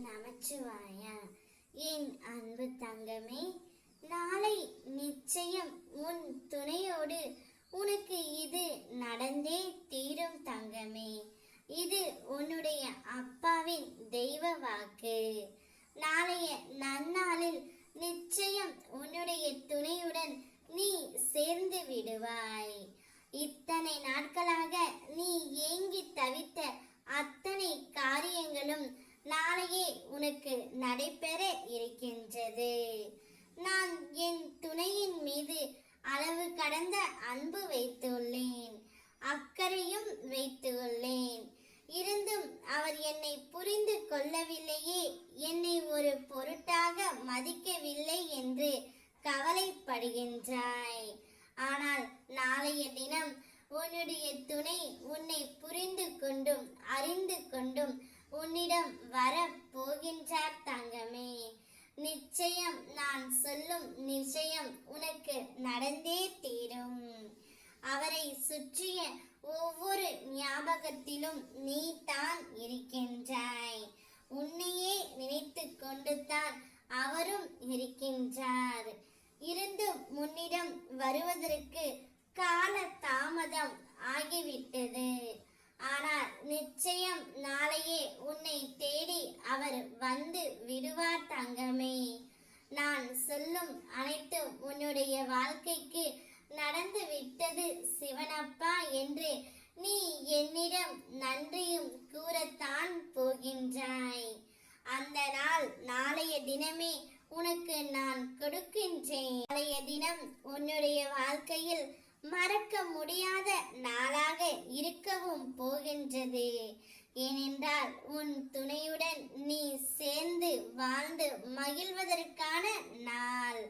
நமச்சிவாயா. என் அன்பு தங்கமே, நாளை நிச்சயம் உன் துணையோடு உனக்கு இது நடந்தே தீரும் தங்கமே. இது உன்னுடைய அப்பாவின் தெய்வ வாக்கு. நாளைய நன்னாளில் நிச்சயம் உன்னுடைய துணையுடன் நீ சேர்ந்து விடுவாய். இத்தனை நாட்களாக நீ ஏங்கி தவித்த அத்தனை காரியங்களும் நாளையே உனக்கு நடைபெற இருக்கின்றது. நான் என் துணையின் மீது அளவு கடந்த அன்பு வைத்துள்ளேன், அக்கறையும் வைத்துள்ளேன். இருந்தும் அவர் என்னை புரிந்து கொள்ளவில்லையே, என்னை ஒரு பொருட்டாக மதிக்கவில்லை என்று கவலைப்படுகின்றாய். ஆனால் நாளைய தினம் உன்னுடைய துணை உன்னை புரிந்து கொண்டும் அறிந்து கொண்டும் உன்னிடம் வர போகின்றார் தங்கமே. நிச்சயம் நான் சொல்லும் நிச்சயம் உனக்கு நடந்தே தீரும். அவரை சுற்றிய ஒவ்வொரு ஞாபகத்திலும் நீ தான் இருக்கின்றாய். உன்னையே நினைத்து கொண்டு தான் அவரும் இருக்கின்றார். இருந்தும் முன்னிடம் வருவதற்கு கால தாமதம் ஆகிவிட்டது. ஆனால் நிச்சயம் நாளையே உன்னை தேடி அவர் வந்து விடுவார் தங்கமே. நான் சொல்லும் அனைத்தும் உன்னுடைய வாழ்க்கைக்கு நடந்து விட்டது சிவனப்பா என்று நீ என்னிடம் நன்றியும் கூறத்தான் போகின்றாய். அந்த நாள் நாளைய தினமே உனக்கு நான் கொடுக்கின்றேன். நாளைய தினம் உன்னுடைய வாழ்க்கையில் மறக்க முடியாத நாளாக இருக்கவும் போகின்றது. ஏனென்றால் உன் துணையுடன் நீ சேர்ந்து வாழ்ந்து மகிழ்வதற்கான நாள்.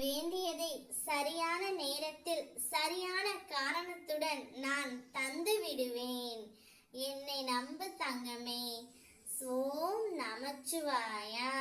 வேண்டியதை சரியான நேரத்தில் சரியான காரணத்துடன் நான் தந்து விடுவேன். என்னை நம்பு தங்கமே. ஓம் நமச்சிவாயா.